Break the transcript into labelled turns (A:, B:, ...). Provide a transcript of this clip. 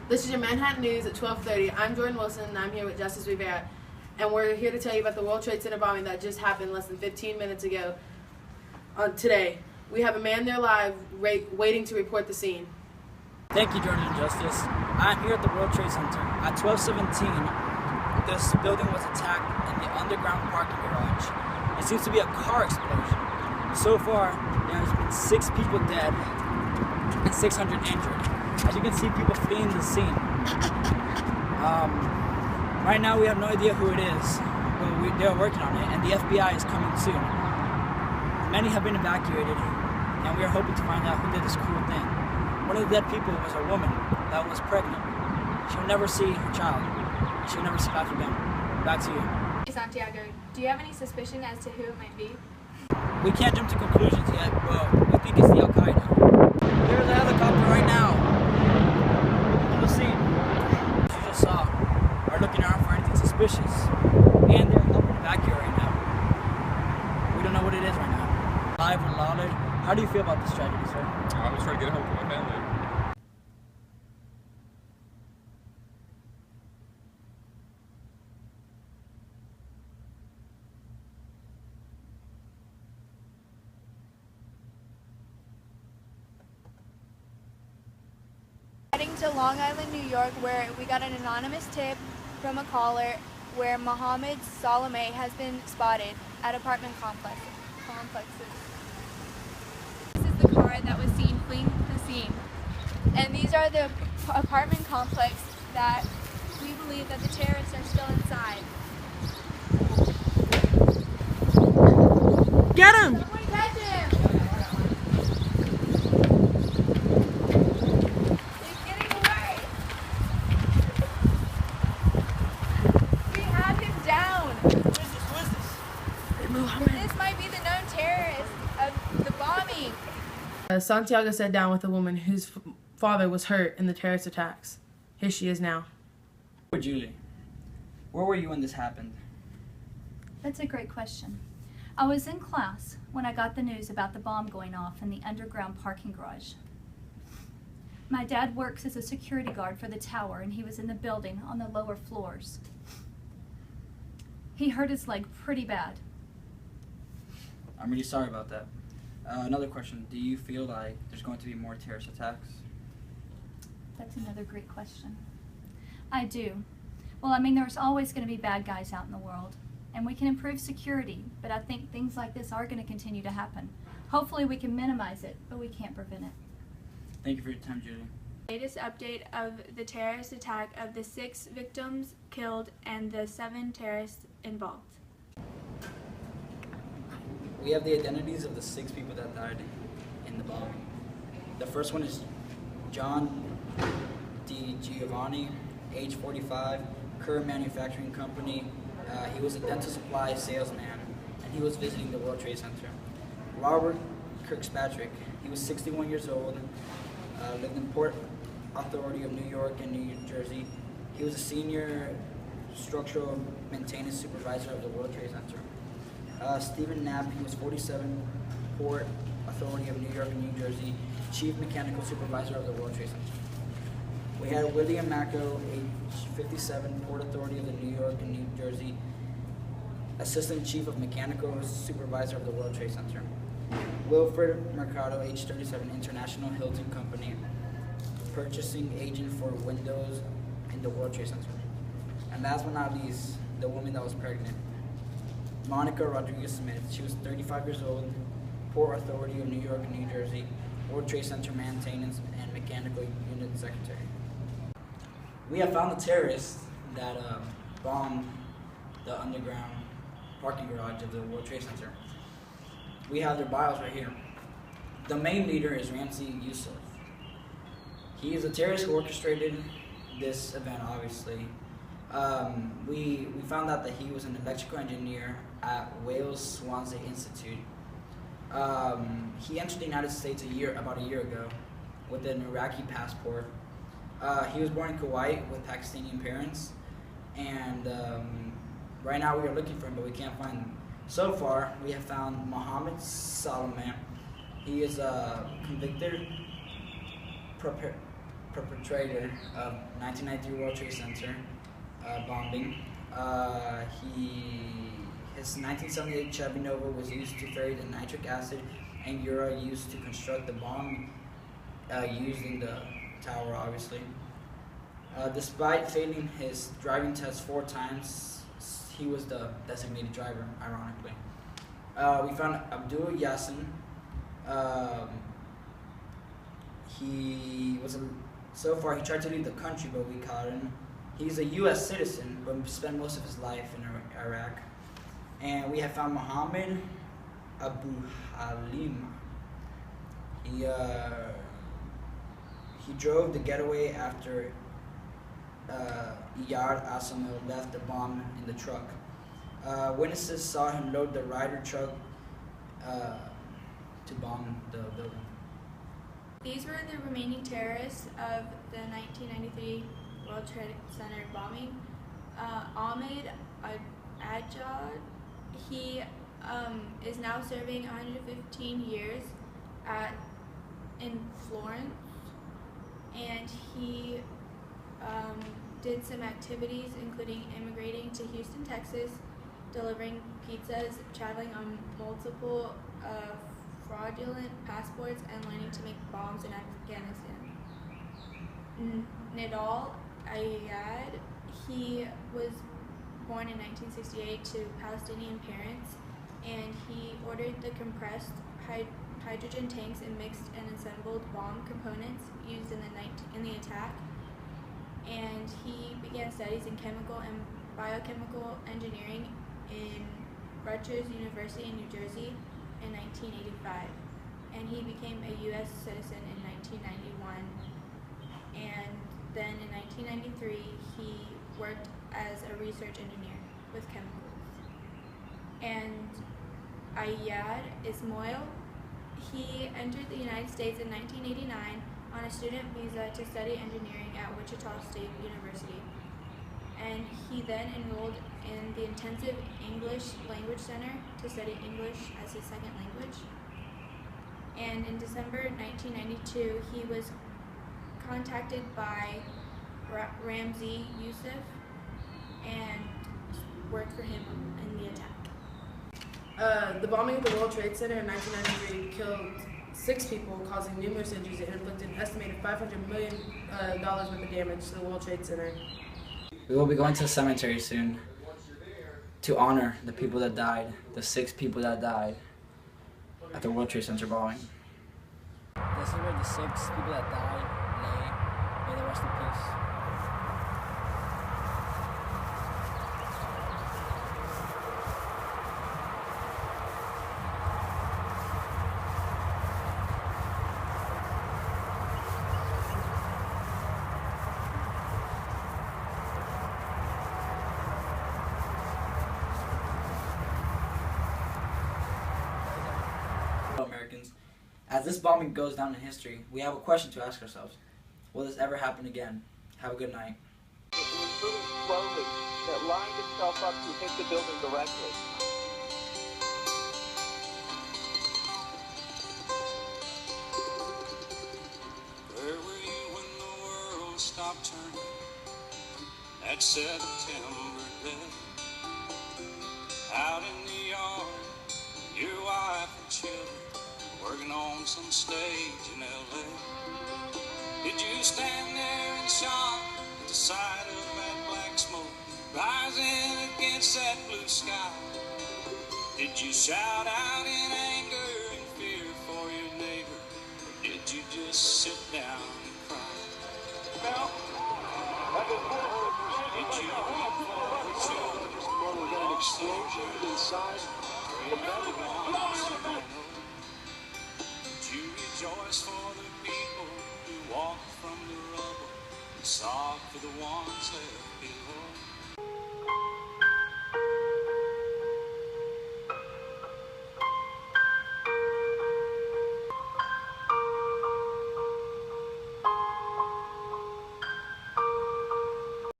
A: This is your Manhattan News at 12:30. I'm Jordan Wilson, and I'm here with Justice Rivera. And we're here to tell you about the World Trade Center bombing that just happened less than 15 minutes ago today. We have a man there live waiting to report the scene.
B: Thank you, Jordan and Justice. I'm here at the World Trade Center. At 12:17, this building was attacked in the underground parking garage. It seems to be a car explosion. So far, there's been 6 people dead and 600 injured. As you can see, people fleeing the scene. Right now, we have no idea who it is, but they're working on it, and the FBI is coming soon. Many have been evacuated, and we are hoping to find out who did this cruel thing. One of the dead people was a woman that was pregnant. She'll never see her child. She'll never see life again. Back to you.
C: Santiago, do you have any suspicion as to who it might be?
B: We can't jump to conclusions yet, but we think it's the Al-Qaeda. There's a helicopter right now. On the scene. As you just saw, are looking around for anything suspicious. And they're helping evacuate right now. We don't know what it is right now. Live and Lawler, how do you feel about this tragedy, sir?
D: I'm just trying to get home to my family.
C: Heading to Long Island, New York, where we got an anonymous tip from a caller where Mohammed Salome has been spotted at apartment complexes. This is the car that was seen fleeing the scene. And these are the apartment complex that we believe that the terrorists are still inside.
A: Get him!
C: Someone catch him! He's getting away! We have him down!
B: Who is this?
C: This might be the known terrorist of the bombing.
A: Santiago sat down with a woman whose father was hurt in the terrorist attacks. Here she is now.
B: Julie, where were you when this happened?
E: That's a great question. I was in class when I got the news about the bomb going off in the underground parking garage. My dad works as a security guard for the tower, and he was in the building on the lower floors. He hurt his leg pretty bad.
B: I'm really sorry about that. Another question, do you feel like there's going to be more terrorist attacks?
E: That's another great question. I do. Well, I mean, there's always going to be bad guys out in the world, and we can improve security, but I think things like this are going to continue to happen. Hopefully we can minimize it, but we can't prevent it.
B: Thank you for your time, Julie.
C: Latest update of the terrorist attack of the 6 victims killed and the 7 terrorists involved.
B: We have the identities of the 6 people that died in the bombing. The first one is John D. Giovanni, age 45, Kerr Manufacturing Company. He was a dental supply salesman, and he was visiting the World Trade Center. Robert Kirkpatrick, he was 61 years old, lived in Port Authority of New York and New Jersey. He was a senior structural maintenance supervisor of the World Trade Center. Stephen Knapp, he was 47, Port Authority of New York and New Jersey, chief mechanical supervisor of the World Trade Center. We had William Macco, age 57, Port Authority of the New York and New Jersey, assistant chief of mechanical supervisor of the World Trade Center. Wilfred Mercado, age 37, International Hilton Company, purchasing agent for windows in the World Trade Center. And last but not least, the woman that was pregnant, Monica Rodriguez Smith. She was 35 years old, Port Authority of New York and New Jersey, World Trade Center maintenance and mechanical unit secretary. We have found the terrorists that bombed the underground parking garage of the World Trade Center. We have their bios right here. The main leader is Ramzi Yousef. He is a terrorist who orchestrated this event, obviously. We found out that he was an electrical engineer at Wales Swansea Institute. He entered the United States about a year ago with an Iraqi passport. He was born in Kuwait with Pakistani parents, and right now we are looking for him, but we can't find him. So far, we have found Mohammed Salome. He is a convicted perpetrator of 1993 World Trade Center bombing. His 1978 Chevy Nova was used to ferry the nitric acid and urea used to construct the bomb used in the tower, obviously. Despite failing his driving test 4 times, he was the designated driver, ironically. We found Abdul Yassin. So far he tried to leave the country, but we caught him. He's a U.S. citizen, but spent most of his life in Iraq. And we have found Mohammed Abu Halim. He drove the getaway after Iyad Asamil left the bomb in the truck. Witnesses saw him load the Ryder truck to bomb the building.
C: These were the remaining terrorists of the 1993 World Trade Center bombing. Ahmed Ajad, he is now serving 115 years in Florence, and he did some activities including immigrating to Houston, Texas, delivering pizzas, traveling on multiple fraudulent passports, and learning to make bombs in Afghanistan. Nidal Ayad, he was born in 1968 to Palestinian parents, and he ordered the compressed hydrogen tanks and mixed and assembled bomb components used in the attack. And he began studies in chemical and biochemical engineering in Rutgers University in New Jersey in 1985. And he became a U.S. citizen in 1991. And then in 1993, he worked as a research engineer with chemicals. And Ayad Ismail, he entered the United States in 1989 on a student visa to study engineering at Wichita State University. And he then enrolled in the Intensive English Language Center to study English as his second language. And in December 1992, he was contacted by Ramzi Youssef and worked for him in the attack.
A: The bombing of the World Trade Center in 1993 killed 6 people, causing numerous injuries and inflicted an estimated $500 million worth of damage to the World Trade Center.
B: We will be going to a cemetery soon to honor the people that died, the 6 people that died at the World Trade Center bombing. This is where the 6 people that died lay. May they rest in peace. Americans. As this bombing goes down in history, we have a question to ask ourselves. Will this ever happen again? Have a good night.
F: It was moving slowly. It lined itself up to hit the building directly.
G: Where were you when the world stopped turning? That September day. Out in the yard, your wife and children working on some stage in L.A. Did you stand there in shock at the sight of that black smoke rising against that blue sky? Did you shout out in anger and fear for your neighbor? Or did you just sit down and cry? Well, did you weep for the children?
F: We got an explosion inside the building.
G: Did you rejoice for the people who walked from the rubble and sobbed for the ones left